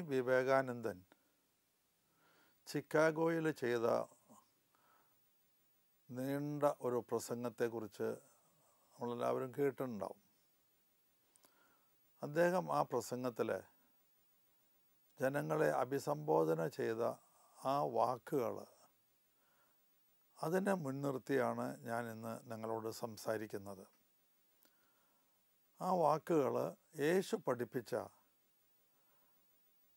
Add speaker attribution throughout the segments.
Speaker 1: വിവേകാനന്ദൻ ചിക്കാഗോയിൽ ചെയ്ത നീണ്ട ഒരു പ്രസംഗത്തെക്കുറിച്ച് നമ്മളെല്ലാവരും കേട്ടിട്ടുണ്ടാവും. അദ്ദേഹം ആ പ്രസംഗത്തിൽ ജനങ്ങളെ അഭിസംബോധന ചെയ്ത ആ വാക്കുകൾ, അതിനെ മുൻനിർത്തിയാണ് ഞാൻ ഇന്ന് നിങ്ങളോട് സംസാരിക്കുന്നത്. ആ വാക്കുകൾ യേശു പഠിപ്പിച്ച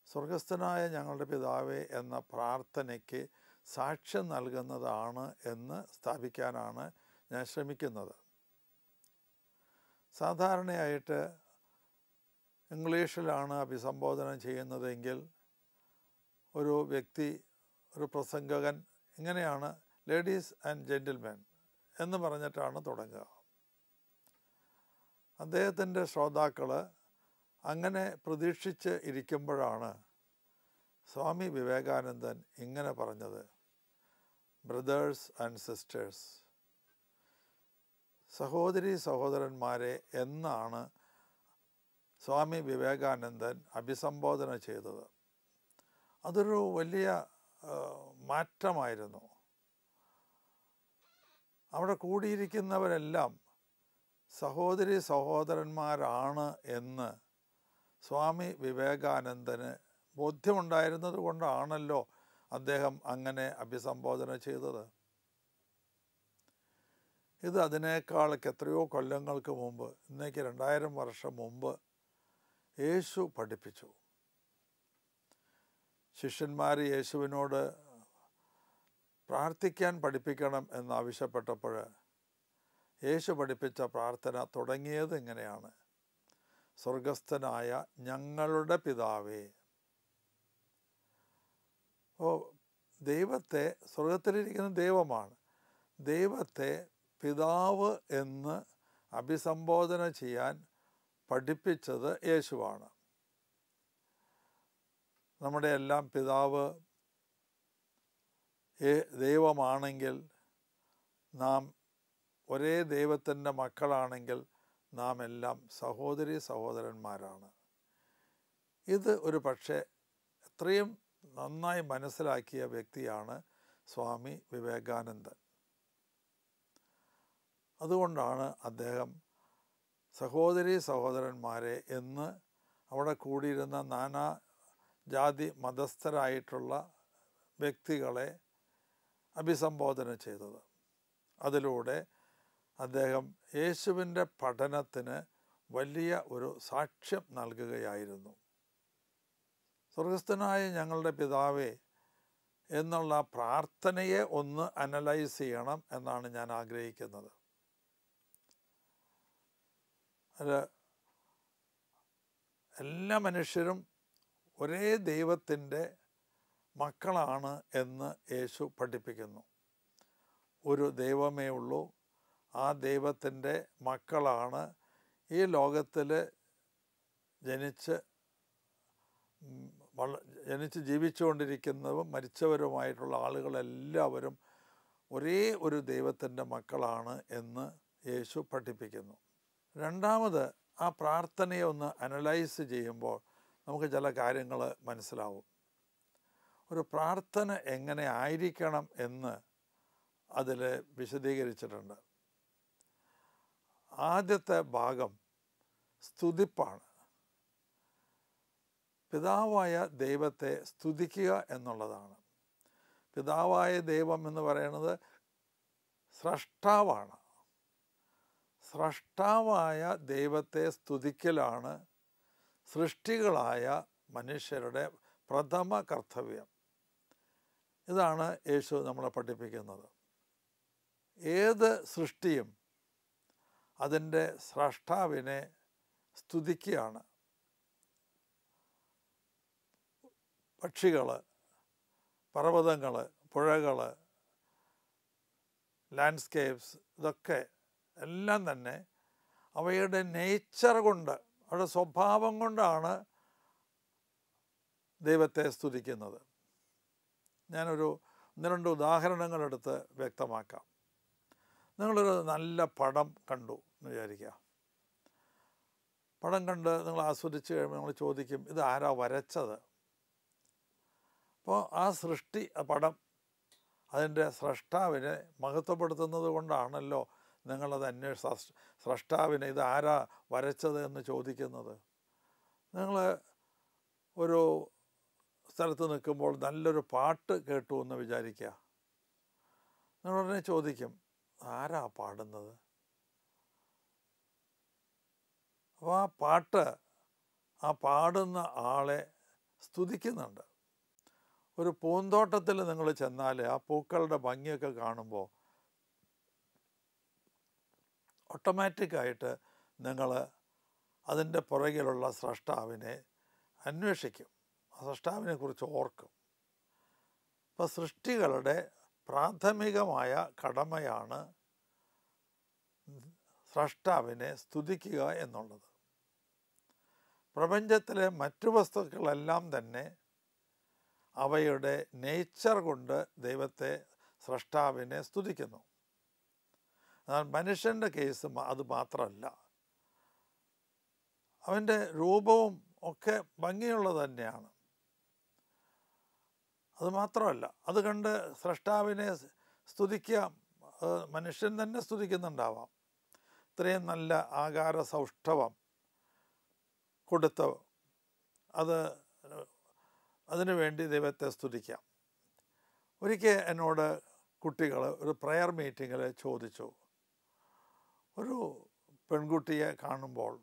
Speaker 1: സ്വർഗസ്ഥനായ ഞങ്ങളുടെ പിതാവേ എന്ന പ്രാർത്ഥനയ്ക്ക് സാക്ഷ്യം നൽകുന്നതാണ് എന്ന് സ്ഥാപിക്കാനാണ് ഞാൻ ശ്രമിക്കുന്നത്. സാധാരണയായിട്ട് ഇംഗ്ലീഷിലാണ് അഭിസംബോധന ചെയ്യുന്നതെങ്കിൽ ഒരു വ്യക്തി, ഒരു പ്രസംഗകൻ ഇങ്ങനെയാണ് ലേഡീസ് ആൻഡ് ജെൻറ്റിൽമെൻ എന്ന് പറഞ്ഞിട്ടാണ് തുടങ്ങുക. അദ്ദേഹത്തിൻ്റെ ശ്രോതാക്കൾ അങ്ങനെ പ്രതീക്ഷിച്ച് ഇരിക്കുമ്പോഴാണ് സ്വാമി വിവേകാനന്ദൻ ഇങ്ങനെ പറഞ്ഞത്: ബ്രദേഴ്സ് ആൻഡ് സിസ്റ്റേഴ്സ്, സഹോദരി സഹോദരന്മാരെ എന്നാണ് സ്വാമി വിവേകാനന്ദൻ അഭിസംബോധന ചെയ്തത്. അതൊരു വലിയ മാറ്റമായിരുന്നു. അവിടെ കൂടിയിരിക്കുന്നവരെല്ലാം സഹോദരി സഹോദരന്മാരാണ് എന്ന് സ്വാമി വിവേകാനന്ദന് ബോധ്യമുണ്ടായിരുന്നത് കൊണ്ടാണല്ലോ അദ്ദേഹം അങ്ങനെ അഭിസംബോധന ചെയ്തത്. ഇത് അതിനേക്കാൾ എത്രയോ കൊല്ലങ്ങൾക്ക് മുമ്പ്, ഇന്നേക്ക് 2000 വർഷം മുമ്പ് യേശു പഠിപ്പിച്ചു. ശിഷ്യന്മാർ യേശുവിനോട് പ്രാർത്ഥിക്കാൻ പഠിപ്പിക്കണം എന്നാവശ്യപ്പെട്ടപ്പോൾ യേശു പഠിപ്പിച്ച പ്രാർത്ഥന തുടങ്ങിയത് ഇങ്ങനെയാണ്: സ്വർഗസ്ഥനായ ഞങ്ങളുടെ പിതാവേ. ദൈവത്തെ, സ്വർഗത്തിലിരിക്കുന്ന ദൈവമാണ്, ദൈവത്തെ പിതാവ് എന്ന് അഭിസംബോധന ചെയ്യാൻ പഠിപ്പിച്ചത് യേശുവാണ്. നമ്മുടെ എല്ലാം പിതാവ് ദൈവമാണെങ്കിൽ, നാം ഒരേ ദൈവത്തിൻ്റെ മക്കളാണെങ്കിൽ നാം എല്ലാം സഹോദരി സഹോദരന്മാരാണ്. ഇത് ഒരു പക്ഷേ എത്രയും നന്നായി മനസ്സിലാക്കിയ വ്യക്തിയാണ് സ്വാമി വിവേകാനന്ദൻ. അതുകൊണ്ടാണ് അദ്ദേഹം സഹോദരി സഹോദരന്മാരെ എന്ന് അവിടെ കൂടിയിരുന്ന നാനാ ജാതി മതസ്ഥരായിട്ടുള്ള വ്യക്തികളെ അഭിസംബോധന ചെയ്തത്. അതിലൂടെ അദ്ദേഹം യേശുവിൻ്റെ പഠനത്തിന് വലിയ ഒരു സാക്ഷ്യം നൽകുകയായിരുന്നു. സ്വർഗസ്ഥനായ ഞങ്ങളുടെ പിതാവേ എന്നുള്ള പ്രാർത്ഥനയെ ഒന്ന് അനലൈസ് ചെയ്യണം എന്നാണ് ഞാൻ ആഗ്രഹിക്കുന്നത്. അത് എല്ലാ മനുഷ്യരും ഒരേ ദൈവത്തിൻ്റെ മക്കളാണ് എന്ന് യേശു പഠിപ്പിക്കുന്നു. ഒരു ദൈവമേ ഉള്ളൂ, ആ ദൈവത്തിൻ്റെ മക്കളാണ് ഈ ലോകത്തിൽ ജനിച്ച് ജീവിച്ചുകൊണ്ടിരിക്കുന്നതും മരിച്ചവരുമായിട്ടുള്ള ആളുകളെല്ലാവരും ഒരേ ഒരു ദൈവത്തിൻ്റെ മക്കളാണ് എന്ന് യേശു പഠിപ്പിക്കുന്നു. രണ്ടാമത്, ആ പ്രാർത്ഥനയെ ഒന്ന് അനലൈസ് ചെയ്യുമ്പോൾ നമുക്ക് ചില കാര്യങ്ങൾ മനസ്സിലാവും. ഒരു പ്രാർത്ഥന എങ്ങനെ ആയിരിക്കണം എന്ന് അതിൽ വിശദീകരിച്ചിട്ടുണ്ട്. ആദ്യത്തെ ഭാഗം സ്തുതിപ്പാണ്. പിതാവായ ദൈവത്തെ സ്തുതിക്കുക എന്നുള്ളതാണ്. പിതാവായ ദൈവം എന്ന് പറയുന്നത് സ്രഷ്ടാവാണ്. സ്രഷ്ടാവായ ദൈവത്തെ സ്തുതിക്കലാണ് സൃഷ്ടികളായ മനുഷ്യരുടെ പ്രഥമ കർത്തവ്യം. ഇതാണ് യേശു നമ്മളെ പഠിപ്പിക്കുന്നത്. ഏത് സൃഷ്ടിയും അതിൻ്റെ സ്രഷ്ടാവിനെ സ്തുതിക്കുകയാണ്. പക്ഷികൾ, പർവ്വതങ്ങൾ, പുഴകൾ, ലാൻഡ്സ്കേപ്സ്, ഇതൊക്കെ എല്ലാം തന്നെ അവയുടെ നേച്ചർ കൊണ്ട്, അവരുടെ സ്വഭാവം കൊണ്ടാണ് ദൈവത്തെ സ്തുതിക്കുന്നത്. ഞാനൊരു 1-2 ഉദാഹരണങ്ങളെടുത്ത് വ്യക്തമാക്കാം. നിങ്ങളൊരു നല്ല പടം കണ്ടു എന്ന് വിചാരിക്കുക. പടം കണ്ട് നിങ്ങൾ ആസ്വദിച്ച് കഴിയുമ്പോൾ നിങ്ങൾ ചോദിക്കും, ഇത് ആരാ വരച്ചത്? അപ്പോൾ ആ സൃഷ്ടി പടം അതിൻ്റെ സ്രഷ്ടാവിനെ മഹത്വപ്പെടുത്തുന്നത് കൊണ്ടാണല്ലോ നിങ്ങളത് സ്രഷ്ടാവിനെ ഇതാരാ വരച്ചത് എന്ന് ചോദിക്കുന്നത്. നിങ്ങൾ ഒരു സ്ഥലത്ത് നിൽക്കുമ്പോൾ നല്ലൊരു പാട്ട് കേട്ടു എന്ന് വിചാരിക്കുക. നിങ്ങൾ ഉടനെ ചോദിക്കും, ആരാ പാടുന്നത്? അപ്പോൾ ആ പാട്ട് ആ പാടുന്ന ആളെ സ്തുതിക്കുന്നുണ്ട്. ഒരു പൂന്തോട്ടത്തിൽ നിങ്ങൾ ചെന്നാൽ ആ പൂക്കളുടെ ഭംഗിയൊക്കെ കാണുമ്പോൾ ഓട്ടോമാറ്റിക്കായിട്ട് നിങ്ങൾ അതിൻ്റെ പുറകിലുള്ള സ്രഷ്ടാവിനെ അന്വേഷിക്കും, ആ സ്രഷ്ടാവിനെ കുറിച്ച് ഓർക്കും. അപ്പോൾ സൃഷ്ടികളുടെ പ്രാഥമികമായ കടമയാണ് സ്രഷ്ടാവിനെ സ്തുതിക്കുക എന്നുള്ളത്. പ്രപഞ്ചത്തിലെ മറ്റു വസ്തുക്കളെല്ലാം തന്നെ അവയുടെ നേച്ചർ കൊണ്ട് ദൈവത്തെ സ്രഷ്ടാവിനെ സ്തുതിക്കുന്നു. എന്നാൽ മനുഷ്യൻ്റെ കേസ് അത് മാത്രമല്ല. അവൻ്റെ രൂപവും ഒക്കെ ഭംഗിയുള്ളത് തന്നെയാണ്. അതുമാത്രമല്ല, അത് കണ്ട് സ്രഷ്ടാവിനെ സ്തുതിക്കുക മനുഷ്യൻ തന്നെ സ്തുതിക്കുന്നുണ്ടാവാം. ഇത്രയും നല്ല ആകാര സൗഷ്ഠവം കൊടുത്ത് അതിനു വേണ്ടി ദൈവത്തെ സ്തുതിക്കാം. ഒരിക്കൽ എന്നോട് കുട്ടികൾ ഒരു പ്രെയർ മീറ്റിങ്ങിൽ ചോദിച്ചു, ഒരു പെൺകുട്ടിയെ കാണുമ്പോൾ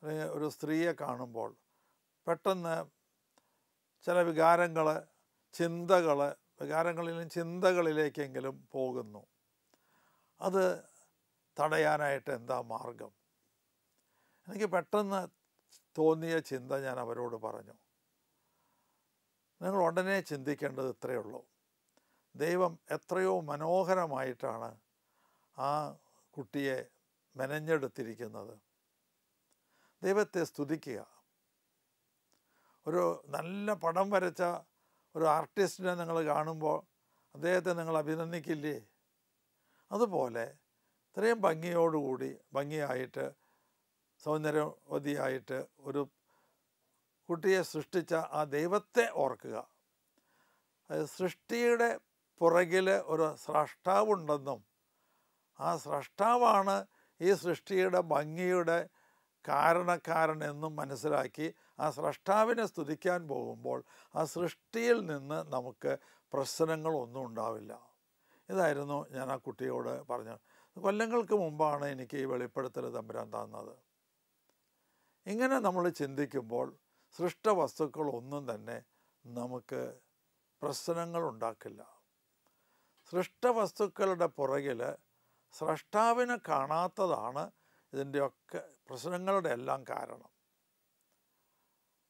Speaker 1: അല്ലെങ്കിൽ ഒരു സ്ത്രീയെ കാണുമ്പോൾ പെട്ടെന്ന് ചില വികാരങ്ങളിലും ചിന്തകളിലേക്കെങ്കിലും പോകുന്നു. അത് തടയാനായിട്ട് എന്താ മാർഗം? എനിക്ക് പെട്ടെന്ന് തോന്നിയ ചിന്ത ഞാൻ അവരോട് പറഞ്ഞു. നിങ്ങൾ ഉടനെ ചിന്തിക്കേണ്ടത് ഇത്രയേ ഉള്ളൂ, ദൈവം എത്രയോ മനോഹരമായിട്ടാണ് ആ കുട്ടിയെ മെനഞ്ഞെടുത്തിരിക്കുന്നത്. ദൈവത്തെ സ്തുതിക്കുക. ഒരു നല്ല പടം വരച്ച ഒരു ആർട്ടിസ്റ്റിനെ നിങ്ങൾ കാണുമ്പോൾ അദ്ദേഹത്തെ നിങ്ങൾ അഭിനന്ദിക്കില്ലേ? അതുപോലെ ഇത്രയും ഭംഗിയായിട്ട് സൗന്ദര്യവതിയായിട്ട് ഒരു കുട്ടിയെ സൃഷ്ടിച്ച ആ ദൈവത്തെ ഓർക്കുക. സൃഷ്ടിയുടെ പുറകിൽ ഒരു സ്രഷ്ടാവുണ്ടെന്നും ആ സ്രഷ്ടാവാണ് ഈ സൃഷ്ടിയുടെ ഭംഗിയുടെ കാരണക്കാരനെന്നും മനസ്സിലാക്കി ആ സ്രഷ്ടാവിനെ സ്തുതിക്കാൻ പോകുമ്പോൾ ആ സൃഷ്ടിയിൽ നിന്ന് നമുക്ക് പ്രശ്നങ്ങളൊന്നും ഉണ്ടാവില്ല. ഇതായിരുന്നു ഞാൻ ആ കുട്ടിയോട് പറഞ്ഞത്. കൊല്ലങ്ങൾക്ക് മുമ്പാണ് എനിക്ക് ഈ വെളിപ്പെടുത്തൽ തമ്പുരാൻ തന്നത്. ഇങ്ങനെ നമ്മൾ ചിന്തിക്കുമ്പോൾ സൃഷ്ടവസ്തുക്കളൊന്നും തന്നെ നമുക്ക് പ്രശ്നങ്ങൾ ഉണ്ടാക്കില്ല. സൃഷ്ടവസ്തുക്കളുടെ പുറകിൽ സ്രഷ്ടാവിനെ കാണാത്തതാണ് ഇതിൻ്റെയൊക്കെ പ്രശ്നങ്ങളുടെ എല്ലാം കാരണം.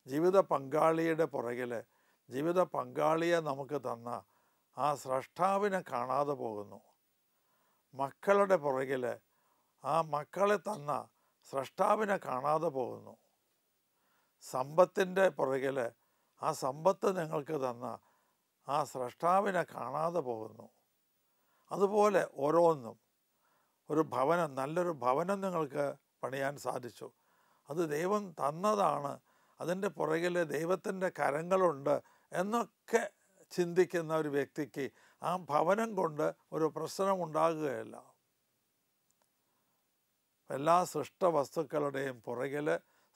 Speaker 1: ജീവിത പങ്കാളിയുടെ പുറകിൽ ജീവിത പങ്കാളിയെ നമുക്ക് തന്ന ആ സ്രഷ്ടാവിനെ കാണാതെ പോകുന്നു. മക്കളുടെ പുറകിൽ ആ മക്കളെ തന്ന സ്രഷ്ടാവിനെ കാണാതെ പോകുന്നു. സമ്പത്തിൻ്റെ പുറകിൽ ആ സമ്പത്ത് നിങ്ങൾക്ക് തന്ന ആ സ്രഷ്ടാവിനെ കാണാതെ പോകുന്നു. അതുപോലെ ഓരോന്നും നല്ലൊരു ഭവനം നിങ്ങൾക്ക് പണിയാൻ സാധിച്ചു, അത് ദൈവം തന്നതാണ്, അതിൻ്റെ പുറകിൽ ദൈവത്തിൻ്റെ കരങ്ങളുണ്ട് എന്നൊക്കെ ചിന്തിക്കുന്ന ഒരു വ്യക്തിക്ക് ആ ഭവനം കൊണ്ട് ഒരു പ്രശ്നമുണ്ടാകുകയില്ല. എല്ലാ സൃഷ്ടവസ്തുക്കളുടെയും പുറകിൽ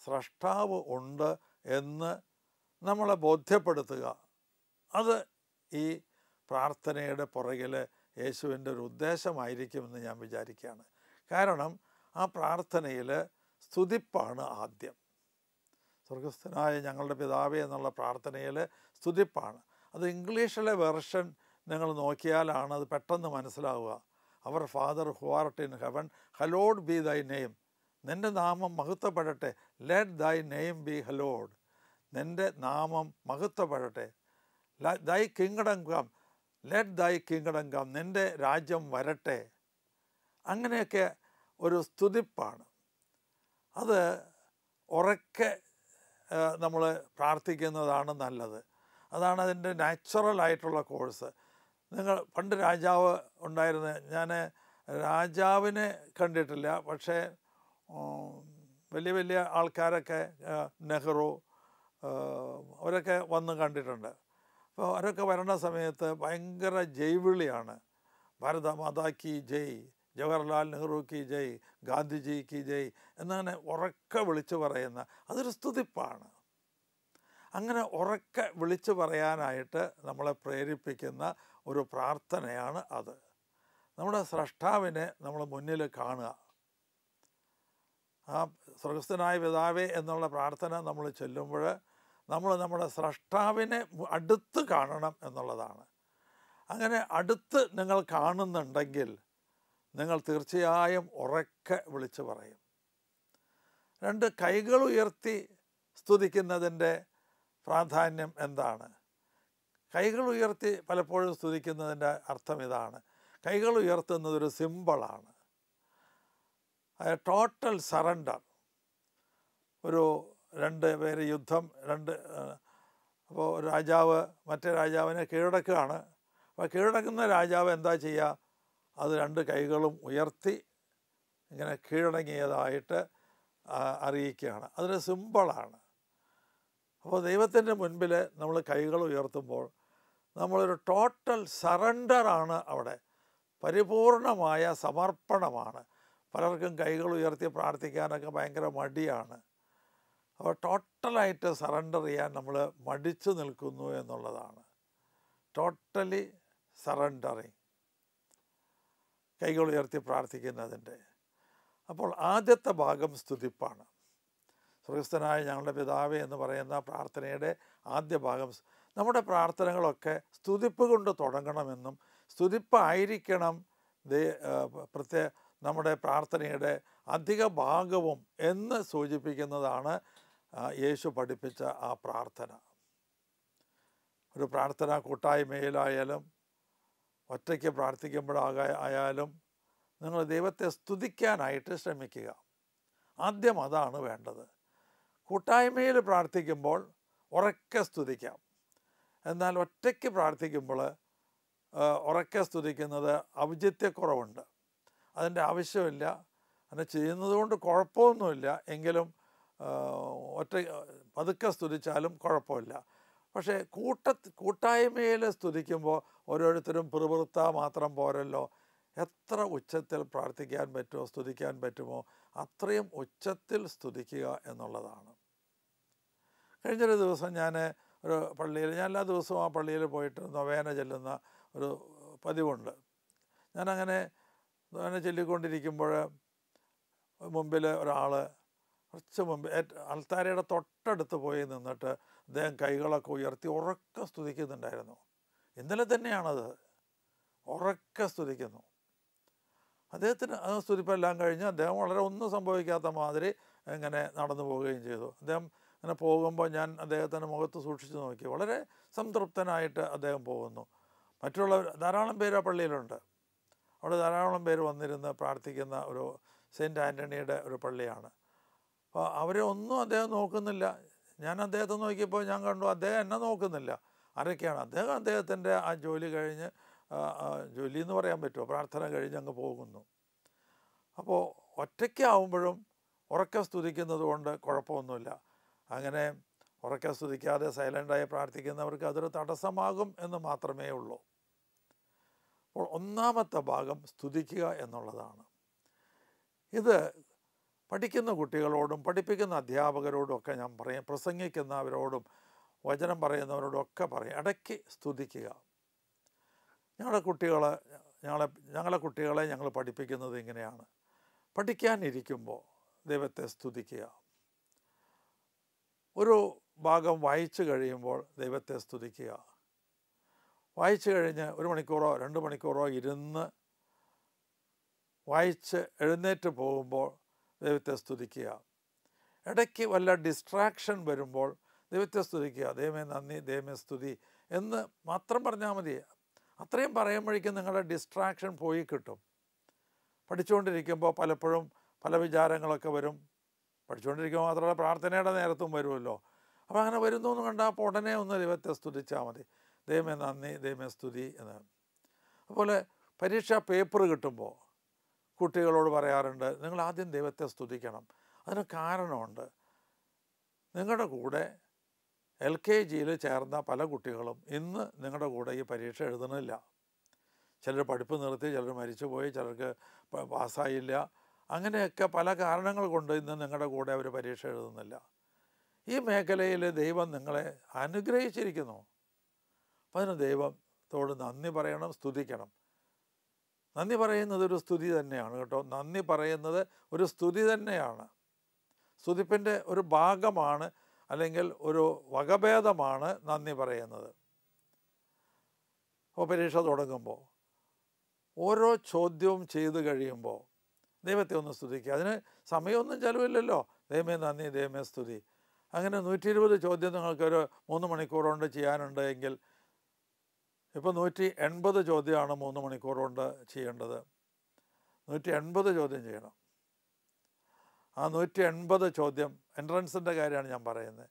Speaker 1: സ്രഷ്ടാവ് ഉണ്ട് എന്ന് നമ്മളെ ബോധ്യപ്പെടുത്തുക, അത് ഈ പ്രാർത്ഥനയുടെ പുറകിൽ യേശുവിൻ്റെ ഒരു ഉദ്ദേശമായിരിക്കുമെന്ന് ഞാൻ വിചാരിക്കുകയാണ്. കാരണം ആ പ്രാർത്ഥനയിൽ സ്തുതിപ്പാണ് ആദ്യം. സ്വർഗസ്ഥനായ ഞങ്ങളുടെ പിതാവേ എന്നുള്ള പ്രാർത്ഥനയിൽ സ്തുതിപ്പാണ്. അത് ഇംഗ്ലീഷിലെ വെർഷൻ നിങ്ങൾ നോക്കിയാലാണ് അത് പെട്ടെന്ന് മനസ്സിലാവുക. Our Father who art in heaven, hallowed be thy name. നിൻ്റെ നാമം മഹത്വപ്പെടട്ടെ. Let thy name be hallowed. നിൻ്റെ നാമം മഹത്വപ്പെടട്ടെ. Thy kingdom come, let thy kingdom come. നിൻ്റെ രാജ്യം വരട്ടെ. അങ്ങനെയൊക്കെ ഒരു സ്തുതിപ്പാണ്. അത് ഉറക്കെ നമ്മൾ പ്രാർത്ഥിക്കുന്നതാണ് നല്ലത്. അതാണ് അതിൻ്റെ നാച്ചുറലായിട്ടുള്ള കോഴ്സ്. പണ്ട് രാജാവ് ഉണ്ടായിരുന്ന, ഞാൻ രാജാവിനെ കണ്ടിട്ടില്ല, പക്ഷേ വലിയ വലിയ ആൾക്കാരൊക്കെ നെഹ്റു അവരൊക്കെ വന്ന് കണ്ടിട്ടുണ്ട്. അപ്പോൾ അവരൊക്കെ വരണ സമയത്ത് ഭയങ്കര ജയ്വിളിയാണ്. ഭാരത മാതാ കി ജയ്, ജവഹർലാൽ നെഹ്റു കി ജയ്, ഗാന്ധിജി കി ജയ് എന്നങ്ങനെ ഉറക്കെ വിളിച്ചു പറയുന്ന അതൊരു സ്തുതിപ്പാണ്. അങ്ങനെ ഉറക്കെ വിളിച്ചു പറയാനായിട്ട് നമ്മളെ പ്രേരിപ്പിക്കുന്ന ഒരു പ്രാർത്ഥനയാണ് അത്. നമ്മുടെ സ്രഷ്ടാവിനെ നമ്മൾ മുന്നിൽ കാണുക. ആ സ്വർഗസ്ഥനായ പിതാവേ എന്നുള്ള പ്രാർത്ഥന നമ്മൾ ചൊല്ലുമ്പോൾ നമ്മൾ നമ്മുടെ സ്രഷ്ടാവിനെ അടുത്ത് കാണണം എന്നുള്ളതാണ്. അങ്ങനെ അടുത്ത് നിങ്ങൾ കാണുന്നുണ്ടെങ്കിൽ നിങ്ങൾ തീർച്ചയായും ഉറക്കെ വിളിച്ചു പറയും. 2, കൈകൾ ഉയർത്തി സ്തുതിക്കുന്നതിൻ്റെ പ്രാധാന്യം എന്താണ്? കൈകൾ ഉയർത്തി പലപ്പോഴും സ്തുതിക്കുന്നതിൻ്റെ അർത്ഥം ഇതാണ്. കൈകൾ ഉയർത്തുന്നതൊരു സിമ്പിളാണ്. Total surrender. ഒരു 2 പേര് യുദ്ധം, അപ്പോൾ ഒരു രാജാവ് മറ്റേ രാജാവിനെ കീഴടക്കുകയാണ്. അപ്പോൾ കീഴടക്കുന്ന രാജാവ് എന്താ ചെയ്യുക? അത് 2 കൈകളും ഉയർത്തി ഇങ്ങനെ കീഴടങ്ങിയതായിട്ട് അറിയിക്കുകയാണ്. അതൊരു സിമ്പിളാണ്. അപ്പോൾ ദൈവത്തിൻ്റെ മുൻപിൽ നമ്മൾ കൈകൾ ഉയർത്തുമ്പോൾ നമ്മളൊരു ടോട്ടൽ സറണ്ടറാണ് അവിടെ. പരിപൂർണമായ സമർപ്പണമാണ്. പലർക്കും കൈകൾ ഉയർത്തി പ്രാർത്ഥിക്കാനൊക്കെ ഭയങ്കര മടിയാണ്. അപ്പോൾ ടോട്ടലായിട്ട് സറണ്ടർ ചെയ്യാൻ നമ്മൾ മടിച്ചു നിൽക്കുന്നു എന്നുള്ളതാണ്. ടോട്ടലി സറണ്ടറിങ്, കൈകൾ ഉയർത്തി പ്രാർത്ഥിക്കുന്നതിൻ്റെ. അപ്പോൾ ആദ്യത്തെ ഭാഗം സ്തുതിപ്പാണ്. സ്വർഗസ്ഥനായ ഞങ്ങളുടെ പിതാവേ എന്ന് പറയുന്ന പ്രാർത്ഥനയുടെ ആദ്യ ഭാഗം. നമ്മുടെ പ്രാർത്ഥനകളൊക്കെ സ്തുതിപ്പ് കൊണ്ട് തുടങ്ങണമെന്നും സ്തുതിപ്പായിരിക്കണം നമ്മുടെ പ്രാർത്ഥനയുടെ അധിക ഭാഗവും എന്ന് സൂചിപ്പിക്കുന്നതാണ് യേശു പഠിപ്പിച്ച ആ പ്രാർത്ഥന. ഒരു പ്രാർത്ഥന കൂട്ടായ്മയിലായാലും ഒറ്റയ്ക്ക് പ്രാർത്ഥിക്കുമ്പോഴായാലും നിങ്ങൾ ദൈവത്തെ സ്തുതിക്കാനായിട്ട് ശ്രമിക്കുക. ആദ്യം അതാണ് വേണ്ടത്. കൂട്ടായ്മയിൽ പ്രാർത്ഥിക്കുമ്പോൾ ഉറക്കെ സ്തുതിക്കാം. എന്നാൽ ഒറ്റയ്ക്ക് പ്രാർത്ഥിക്കുമ്പോൾ ഉറക്കെ സ്തുതിക്കുന്നത് ഔചിത്യക്കുറവുണ്ട്. അതിൻ്റെ ആവശ്യമില്ല. അങ്ങനെ ചെയ്യുന്നത് കൊണ്ട് കുഴപ്പമൊന്നുമില്ല. എങ്കിലും പതുക്കെ സ്തുതിച്ചാലും കുഴപ്പമില്ല. പക്ഷേ കൂട്ടായ്മയിൽ സ്തുതിക്കുമ്പോൾ ഓരോരുത്തരും പിറുപിറുത്താൽ മാത്രം പോരല്ലോ. എത്ര ഉച്ചത്തിൽ പ്രാർത്ഥിക്കാൻ പറ്റുമോ, സ്തുതിക്കാൻ പറ്റുമോ അത്രയും ഉച്ചത്തിൽ സ്തുതിക്കുക എന്നുള്ളതാണ്. കഴിഞ്ഞൊരു ദിവസം ഞാൻ ഒരു പള്ളിയിൽ, ഞാൻ എല്ലാ ദിവസവും ആ പള്ളിയിൽ പോയിട്ട് നൊവേന ചെല്ലുന്ന ഒരു പതിവുണ്ട്. ഞാനങ്ങനെ നൊവേന ചൊല്ലിക്കൊണ്ടിരിക്കുമ്പോൾ മുമ്പിൽ ഒരാൾ കുറച്ച് മുമ്പ് അൾത്താരയുടെ തൊട്ടടുത്ത് പോയി നിന്നിട്ട് അദ്ദേഹം കൈകളൊക്കെ ഉയർത്തി ഉറക്കെ സ്തുതിക്കുന്നുണ്ടായിരുന്നു. ഇന്നലെ തന്നെയാണത്. ഉറക്കെ സ്തുതിക്കുന്നു. അദ്ദേഹത്തിന് ആ സ്തുതിപ്പെല്ലാം കഴിഞ്ഞ് അദ്ദേഹം വളരെ ഒന്നും സംഭവിക്കാത്ത മാതിരി ഇങ്ങനെ നടന്നു പോവുകയും ചെയ്തു. അദ്ദേഹം അങ്ങനെ പോകുമ്പോൾ ഞാൻ അദ്ദേഹത്തിൻ്റെ മുഖത്ത് സൂക്ഷിച്ചു നോക്കി. വളരെ സംതൃപ്തനായിട്ട് അദ്ദേഹം പോകുന്നു. മറ്റുള്ളവർ ധാരാളം പേര് ആ പള്ളിയിലുണ്ട്. അവിടെ ധാരാളം പേര് വന്നിരുന്ന് പ്രാർത്ഥിക്കുന്ന ഒരു സെയിൻറ്റ് ആൻ്റണിയുടെ ഒരു പള്ളിയാണ്. അപ്പോൾ അവരെ ഒന്നും അദ്ദേഹം നോക്കുന്നില്ല. ഞാൻ അദ്ദേഹത്തെ നോക്കിയപ്പോൾ ഞാൻ കണ്ടു അദ്ദേഹം എന്നെ നോക്കുന്നില്ല. ആരൊക്കെയാണ്? അദ്ദേഹത്തിൻ്റെ ആ ജോലി കഴിഞ്ഞ്, ജോലി എന്ന് പറയാൻ പറ്റുമോ, പ്രാർത്ഥന കഴിഞ്ഞ് അങ്ങ് പോകുന്നു. അപ്പോൾ ഒറ്റയ്ക്കാവുമ്പോഴും ഉറക്കെ സ്തുതിക്കുന്നത് കൊണ്ട് കുഴപ്പമൊന്നുമില്ല. അങ്ങനെ ഉറക്കെ സ്തുതിക്കാതെ സൈലൻ്റായി പ്രാർത്ഥിക്കുന്നവർക്ക് അതൊരു തടസ്സമാകും എന്ന് മാത്രമേ ഉള്ളൂ. അപ്പോൾ ഒന്നാമത്തെ ഭാഗം സ്തുതിക്കുക എന്നുള്ളതാണ്. ഇത് പഠിക്കുന്ന കുട്ടികളോടും പഠിപ്പിക്കുന്ന അധ്യാപകരോടും ഒക്കെ ഞാൻ പറയും, പ്രസംഗിക്കുന്നവരോടും വചനം പറയുന്നവരോടും ഒക്കെ പറയും, ഇടയ്ക്ക് സ്തുതിക്കുക. ഞങ്ങളെ കുട്ടികളെ ഞങ്ങൾ പഠിപ്പിക്കുന്നത് ഇങ്ങനെയാണ്. പഠിക്കാനിരിക്കുമ്പോൾ ദൈവത്തെ സ്തുതിക്കുക. ഒരു ഭാഗം വായിച്ചു കഴിയുമ്പോൾ ദൈവത്തെ സ്തുതിക്കുക. വായിച്ചു കഴിഞ്ഞ് 1 മണിക്കൂറോ 2 മണിക്കൂറോ ഇരുന്ന് വായിച്ച് എഴുന്നേറ്റ് പോകുമ്പോൾ ദൈവത്തെ സ്തുതിക്കുക. ഇടയ്ക്ക് വല്ല ഡിസ്ട്രാക്ഷൻ വരുമ്പോൾ ദൈവത്തെ സ്തുതിക്കുക. ദൈവമേ നന്ദി, ദൈവമേ സ്തുതി എന്ന് മാത്രം പറഞ്ഞാൽ മതി. അത്രയും പറയുമ്പോഴേക്കും നിങ്ങളുടെ ഡിസ്ട്രാക്ഷൻ പോയി കിട്ടും. പഠിച്ചുകൊണ്ടിരിക്കുമ്പോൾ പലപ്പോഴും പല വിചാരങ്ങളൊക്കെ വരും. പഠിച്ചുകൊണ്ടിരിക്കുമ്പോൾ മാത്രമല്ല, പ്രാർത്ഥനയുടെ നേരത്തും വരുമല്ലോ. അപ്പോൾ അങ്ങനെ വരുന്നു എന്ന് കണ്ടാൽ അപ്പോൾ ഉടനെ ഒന്ന് ദൈവത്തെ സ്തുതിച്ചാൽ മതി. ദൈവമേ നന്ദി, ദൈവമേ സ്തുതി എന്ന്. അതുപോലെ പരീക്ഷാ പേപ്പർ കിട്ടുമ്പോൾ കുട്ടികളോട് പറയാറുണ്ട്, നിങ്ങൾ ആദ്യം ദൈവത്തെ സ്തുതിക്കണം. അതിന് കാരണമുണ്ട്. നിങ്ങളുടെ കൂടെ LKG ചേർന്ന പല കുട്ടികളും ഇന്ന് നിങ്ങളുടെ കൂടെ ഈ പരീക്ഷ എഴുതണില്ല. ചിലർ പഠിപ്പ് നിർത്തി, ചിലർ മരിച്ചുപോയി, ചിലർക്ക് പാസ്സായില്ല. അങ്ങനെയൊക്കെ പല കാരണങ്ങൾ കൊണ്ട് ഇന്ന് നിങ്ങളുടെ കൂടെ അവർ പരീക്ഷ എഴുതുന്നില്ല. ഈ മേഖലയിൽ ദൈവം നിങ്ങളെ അനുഗ്രഹിച്ചിരിക്കുന്നു. അപ്പം അതിന് ദൈവത്തോട് നന്ദി പറയണം, സ്തുതിക്കണം. നന്ദി പറയുന്നത് ഒരു സ്തുതി തന്നെയാണ് കേട്ടോ. നന്ദി പറയുന്നത് ഒരു സ്തുതി തന്നെയാണ്. സ്തുതിപ്പിൻ്റെ ഒരു ഭാഗമാണ്, അല്ലെങ്കിൽ ഒരു വകഭേദമാണ് നന്ദി പറയുന്നത്. അപ്പോൾ പരീക്ഷ തുടങ്ങുമ്പോൾ ഓരോ ചോദ്യവും ചെയ്ത് കഴിയുമ്പോൾ ദൈവത്തെ ഒന്ന് സ്തുതിക്കുക. അതിന് സമയമൊന്നും ചിലവില്ലല്ലോ. ദൈവമേ നന്ദി, ദൈവമേ സ്തുതി. അങ്ങനെ 120 ചോദ്യം നിങ്ങൾക്കൊരു 3 മണിക്കൂർ കൊണ്ട് ചെയ്യാനുണ്ട് എങ്കിൽ ഇപ്പോൾ 180 ചോദ്യമാണ് 3 മണിക്കൂർ കൊണ്ട് ചെയ്യേണ്ടത്. 180 ചോദ്യം ചെയ്യണം. ആ 180 ചോദ്യം എൻട്രൻസിൻ്റെ കാര്യമാണ് ഞാൻ പറയുന്നത്.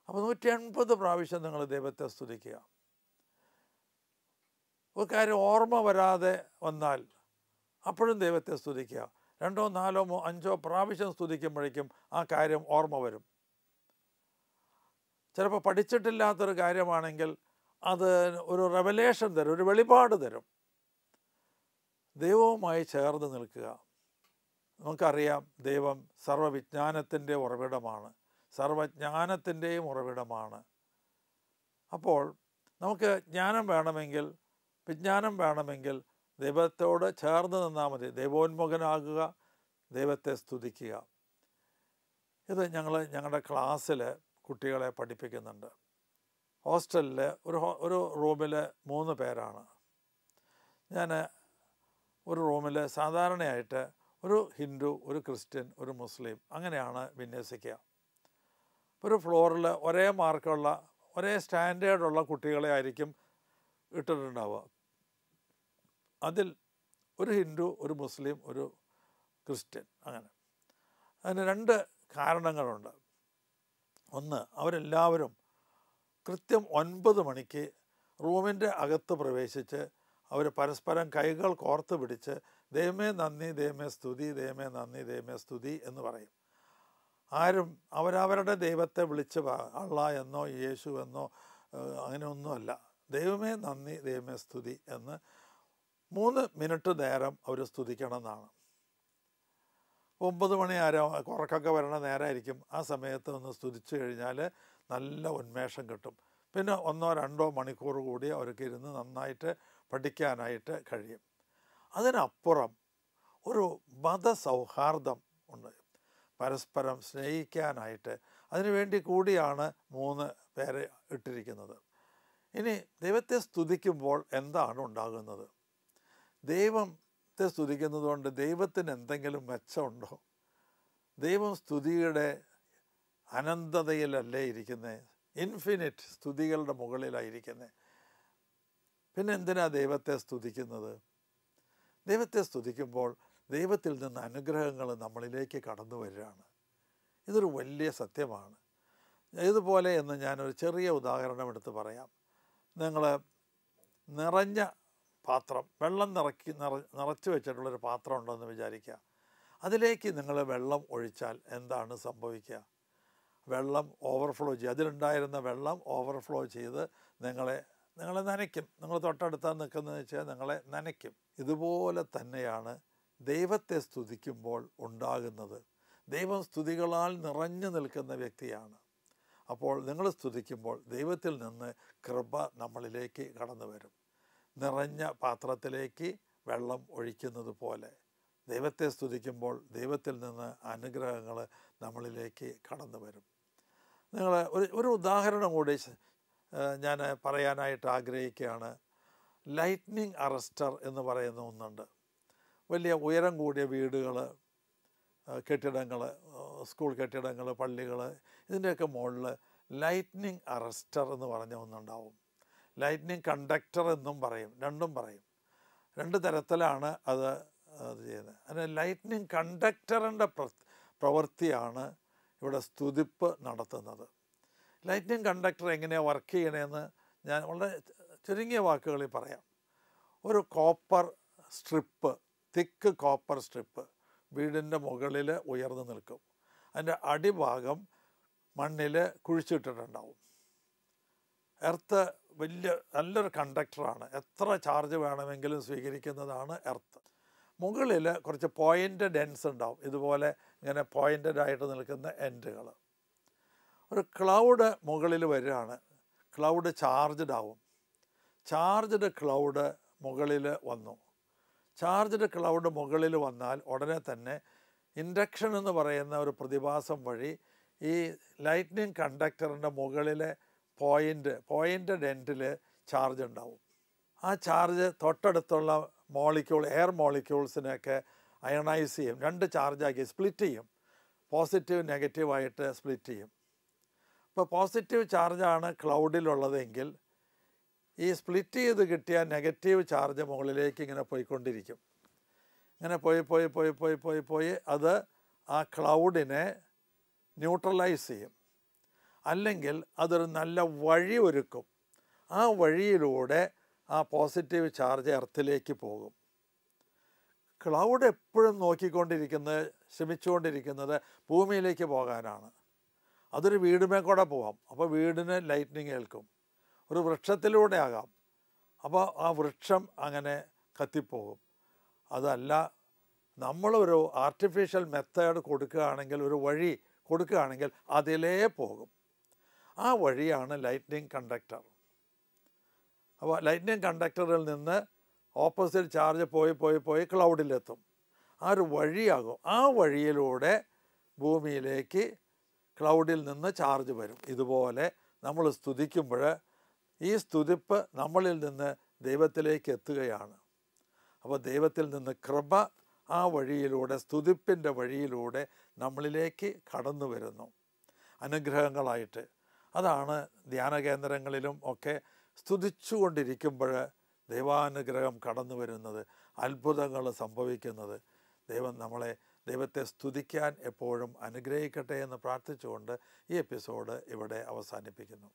Speaker 1: അപ്പോൾ 180 പ്രാവശ്യം നിങ്ങൾ ദൈവത്തെ സ്തുതിക്കുക. ഒരു കാര്യം ഓർമ്മ വരാതെ വന്നാൽ അപ്പോഴും ദൈവത്തെ സ്തുതിക്കുക. 2, 4, 5 പ്രാവശ്യം സ്തുതിക്കുമ്പോഴേക്കും ആ കാര്യം ഓർമ്മ വരും. ചിലപ്പോൾ പഠിച്ചിട്ടില്ലാത്തൊരു കാര്യമാണെങ്കിൽ അത് ഒരു റെവലേഷൻ തരും, ഒരു വെളിപാട് തരും. ദൈവവുമായി ചേർന്ന് നിൽക്കുക. നമുക്കറിയാം, ദൈവം സർവ്വവിജ്ഞാനത്തിൻ്റെ ഉറവിടമാണ്, സർവജ്ഞാനത്തിൻ്റെയും ഉറവിടമാണ്. അപ്പോൾ നമുക്ക് ജ്ഞാനം വേണമെങ്കിൽ, വിജ്ഞാനം വേണമെങ്കിൽ ദൈവത്തോട് ചേർന്ന് നിന്നാൽ മതി. ദൈവോന്മുഖനാകുക, ദൈവത്തെ സ്തുതിക്കുക. ഇത് ഞങ്ങളുടെ ക്ലാസ്സിൽ കുട്ടികളെ പഠിപ്പിക്കുന്നുണ്ട്. ഹോസ്റ്റലിൽ ഒരു റൂമിൽ 3 പേരാണ്. ഞാൻ ഒരു റൂമിൽ സാധാരണയായിട്ട് ഒരു ഹിന്ദു, ഒരു ക്രിസ്ത്യൻ, ഒരു മുസ്ലിം, അങ്ങനെയാണ് വിന്യസിക്കുക. ഒരു ഫ്ലോറിൽ ഒരേ മാർക്കുള്ള, ഒരേ സ്റ്റാൻഡേർഡുള്ള കുട്ടികളെ ആയിരിക്കും ഇട്ടിട്ടുണ്ടാവുക. അതിൽ ഒരു ഹിന്ദു, ഒരു മുസ്ലിം, ഒരു ക്രിസ്ത്യൻ, അങ്ങനെ. അതിന് 2 കാരണങ്ങളുണ്ട്. ഒന്ന്, അവരെല്ലാവരും കൃത്യം 9 മണിക്ക് റൂമിൻ്റെ അകത്ത് പ്രവേശിച്ച് അവർ പരസ്പരം കൈകൾ കോർത്ത് പിടിച്ച് ദൈവമേ നന്ദി, ദൈവമേ സ്തുതി, ദൈവമേ നന്ദി, ദൈവമേ സ്തുതി എന്ന് പറയും. ആരും അവരവരുടെ ദൈവത്തെ വിളിച്ച് അള്ളാ എന്നോ യേശു എന്നോ അങ്ങനെയൊന്നുമല്ല. ദൈവമേ നന്ദി, ദൈവമേ സ്തുതി എന്ന് 3 മിനിറ്റ് നേരം അവർ സ്തുതിക്കണം എന്നാണ്. 9 മണി ഉറക്കൊക്കെ വരണ നേരമായിരിക്കും. ആ സമയത്ത് ഒന്ന് സ്തുതിച്ചു കഴിഞ്ഞാൽ നല്ല ഉന്മേഷം കിട്ടും. പിന്നെ 1, 2 മണിക്കൂർ കൂടി അവർക്ക് ഇരുന്ന് നന്നായിട്ട് പഠിക്കാനായിട്ട് കഴിയും. അതിനപ്പുറം ഒരു മതസൗഹാർദ്ദം ഉണ്ട്, പരസ്പരം സ്നേഹിക്കാനായിട്ട്. അതിനുവേണ്ടി കൂടിയാണ് 3 പേരെ ഇട്ടിരിക്കുന്നത്. ഇനി ദൈവത്തെ സ്തുതിക്കുമ്പോൾ എന്താണ് ഉണ്ടാകുന്നത്? ദൈവത്തെ സ്തുതിക്കുന്നത് കൊണ്ട് ദൈവത്തിന് എന്തെങ്കിലും മെച്ചമുണ്ടോ? ദൈവം സ്തുതിയുടെ അനന്തതയിലല്ലേ ഇരിക്കുന്നത്, ഇൻഫിനിറ്റ് സ്തുതികളുടെ മുകളിലായിരിക്കുന്നത്. പിന്നെ എന്തിനാ ദൈവത്തെ സ്തുതിക്കുന്നത്? ദൈവത്തെ സ്തുതിക്കുമ്പോൾ ദൈവത്തിൽ നിന്ന് അനുഗ്രഹങ്ങൾ നമ്മളിലേക്ക് കടന്നു വരികയാണ്. ഇതൊരു വലിയ സത്യമാണ്. ഇതുപോലെ എന്ന് ഞാനൊരു ചെറിയ ഉദാഹരണം എടുത്ത് പറയാം. നിങ്ങൾ നിറഞ്ഞ പാത്രം, വെള്ളം നിറച്ച് വെച്ചിട്ടുള്ളൊരു പാത്രം ഉണ്ടെന്ന് വിചാരിക്കുക. അതിലേക്ക് നിങ്ങൾ വെള്ളം ഒഴിച്ചാൽ എന്താണ് സംഭവിക്കുക? വെള്ളം ഓവർഫ്ലോ ചെയ്യും. അതിലുണ്ടായിരുന്ന വെള്ളം ഓവർഫ്ലോ ചെയ്ത് നിങ്ങളെ നനയ്ക്കും. നിങ്ങൾ തൊട്ടടുത്താൽ നിൽക്കുന്നതെന്ന് വെച്ചാൽ നിങ്ങളെ നനയ്ക്കും. ഇതുപോലെ തന്നെയാണ് ദൈവത്തെ സ്തുതിക്കുമ്പോൾ ഉണ്ടാകുന്നത്. ദൈവം സ്തുതികളാൽ നിറഞ്ഞു നിൽക്കുന്ന വ്യക്തിയാണ്. അപ്പോൾ നിങ്ങൾ സ്തുതിക്കുമ്പോൾ ദൈവത്തിൽ നിന്ന് കൃപ നമ്മളിലേക്ക് കടന്നു വരും. നിറഞ്ഞ പാത്രത്തിലേക്ക് വെള്ളം ഒഴിക്കുന്നത് പോലെ ദൈവത്തെ സ്തുതിക്കുമ്പോൾ ദൈവത്തിൽ നിന്ന് അനുഗ്രഹങ്ങൾ നമ്മളിലേക്ക് കടന്നു വരും. നിങ്ങൾ ഒരു ഉദാഹരണം കൂടി ഞാൻ പറയാനായിട്ട് ആഗ്രഹിക്കുകയാണ്. ലൈറ്റ്നിങ് അറസ്റ്റർ എന്ന് പറയുന്ന ഒന്നുണ്ട്. വലിയ ഉയരം കൂടിയ വീടുകൾ, കെട്ടിടങ്ങൾ, സ്കൂൾ കെട്ടിടങ്ങൾ, പള്ളികൾ, ഇതിൻ്റെയൊക്കെ മുകളിൽ ലൈറ്റ്നിങ് അറസ്റ്റർ എന്ന് പറഞ്ഞ ഒന്നുണ്ടാവും. ലൈറ്റ്നിങ് കണ്ടക്ടർ എന്നും പറയും, രണ്ടും പറയും. 2 തരത്തിലാണ് അത് ചെയ്യുന്നത്. അതിന് ലൈറ്റ്നിങ് കണ്ടക്ടറിൻ്റെ പ്രവൃത്തിയാണ് ഇവിടെ സ്തുതിപ്പ് നടത്തുന്നത്. ലൈറ്റ്നിങ് കണ്ടക്ടർ എങ്ങനെയാണ് വർക്ക് ചെയ്യണമെന്ന് ഞാൻ വളരെ ചുരുങ്ങിയ വാക്കുകളിൽ പറയാം. ഒരു കോപ്പർ സ്ട്രിപ്പ്, തിക്ക് കോപ്പർ സ്ട്രിപ്പ് വീടിൻ്റെ മുകളിൽ ഉയർന്നു നിൽക്കും. അതിൻ്റെ അടിഭാഗം മണ്ണിൽ കുഴിച്ചിട്ടിട്ടുണ്ടാവും. എർത്ത് നല്ലൊരു കണ്ടക്ടറാണ്. എത്ര ചാർജ് വേണമെങ്കിലും സ്വീകരിക്കുന്നതാണ് എർത്ത്. മുകളിൽ കുറച്ച് പോയിൻ്റഡ് എൻഡ്സ് ഉണ്ടാവും, ഇതുപോലെ ഇങ്ങനെ പോയിൻ്റഡ് ആയിട്ട് നിൽക്കുന്ന എൻഡുകൾ. ഒരു ക്ലൗഡ് മുകളിൽ വരികയാണ്, ക്ലൗഡ് ചാർജ്ഡ് ആവും. ചാർജ്ഡ് ക്ലൗഡ് മുകളിൽ വന്നു. ചാർജ്ഡ് ക്ലൗഡ് മുകളിൽ വന്നാൽ ഉടനെ തന്നെ ഇൻഡക്ഷൻ എന്ന് പറയുന്ന ഒരു പ്രതിഭാസം വഴി ഈ ലൈറ്റ്നിങ് കണ്ടക്ടറിൻ്റെ മുകളിലെ പോയിൻ്റഡ് എൻഡിൽ ചാർജ് ഉണ്ടാവും. ആ ചാർജ് തൊട്ടടുത്തുള്ള എയർ മോളിക്യൂൾസിനെയൊക്കെ അയണൈസ് ചെയ്യും, 2 ചാർജാക്കി സ്പ്ലിറ്റ് ചെയ്യും. പോസിറ്റീവ് നെഗറ്റീവായിട്ട് സ്പ്ലിറ്റ് ചെയ്യും. ഇപ്പോൾ പോസിറ്റീവ് ചാർജാണ് ക്ലൗഡിലുള്ളതെങ്കിൽ ഈ സ്പ്ലിറ്റ് ചെയ്ത് കിട്ടിയ നെഗറ്റീവ് ചാർജ് മുകളിലേക്ക് ഇങ്ങനെ പോയിക്കൊണ്ടിരിക്കും. ഇങ്ങനെ പോയി അത് ആ ക്ലൗഡിനെ ന്യൂട്രലൈസ് ചെയ്യും. അല്ലെങ്കിൽ അതൊരു നല്ല വഴി ഒരുക്കും. ആ വഴിയിലൂടെ ആ പോസിറ്റീവ് ചാർജ് എർത്തിലേക്ക് പോകും. ക്ലൗഡ് എപ്പോഴും ശ്രമിച്ചുകൊണ്ടിരിക്കുന്നത് ഭൂമിയിലേക്ക് പോകാനാണ്. അതൊരു വീടുമേ കൂടെ പോകാം, അപ്പോൾ വീടിന് ലൈറ്റ്നിങ് ഏൽക്കും. ഒരു വൃക്ഷത്തിലൂടെ ആകാം, അപ്പോൾ ആ വൃക്ഷം അങ്ങനെ കത്തിപ്പോകും. അതല്ല, നമ്മളൊരു ആർട്ടിഫിഷ്യൽ മെത്തേഡ് കൊടുക്കുകയാണെങ്കിൽ, ഒരു വഴി കൊടുക്കുകയാണെങ്കിൽ അതിലേ പോകും. ആ വഴിയാണ് ലൈറ്റ്നിങ് കണ്ടക്ടർ. അപ്പോൾ ലൈറ്റ്നിങ് കണ്ടക്ടറിൽ നിന്ന് ഓപ്പോസിറ്റ് ചാർജ് പോയി ക്ലൗഡിലെത്തും. ആ ഒരു വഴിയാകും. ആ വഴിയിലൂടെ ഭൂമിയിലേക്ക് ക്ലൗഡിൽ നിന്ന് ചാർജ് വരും. ഇതുപോലെ നമ്മൾ സ്തുതിക്കുമ്പോൾ ഈ സ്തുതിപ്പ് നമ്മളിൽ നിന്ന് ദൈവത്തിലേക്ക് എത്തുകയാണ്. അപ്പോൾ ദൈവത്തിൽ നിന്ന് കൃപ ആ വഴിയിലൂടെ, സ്തുതിപ്പിൻ്റെ വഴിയിലൂടെ നമ്മളിലേക്ക് കടന്നു വരുന്നു അനുഗ്രഹങ്ങളായിട്ട്. അതാണ് ധ്യാന കേന്ദ്രങ്ങളിലും ഒക്കെ സ്തുതിച്ചുകൊണ്ടിരിക്കുമ്പോൾ ദൈവാനുഗ്രഹം കടന്നു വരുന്നത്, അത്ഭുതങ്ങൾ സംഭവിക്കുന്നത്. ദൈവത്തെ സ്തുതിക്കാൻ എപ്പോഴും അനുഗ്രഹിക്കട്ടെ എന്ന് പ്രാർത്ഥിച്ചുകൊണ്ട് ഈ എപ്പിസോഡ് ഇവിടെ അവസാനിപ്പിക്കുന്നു.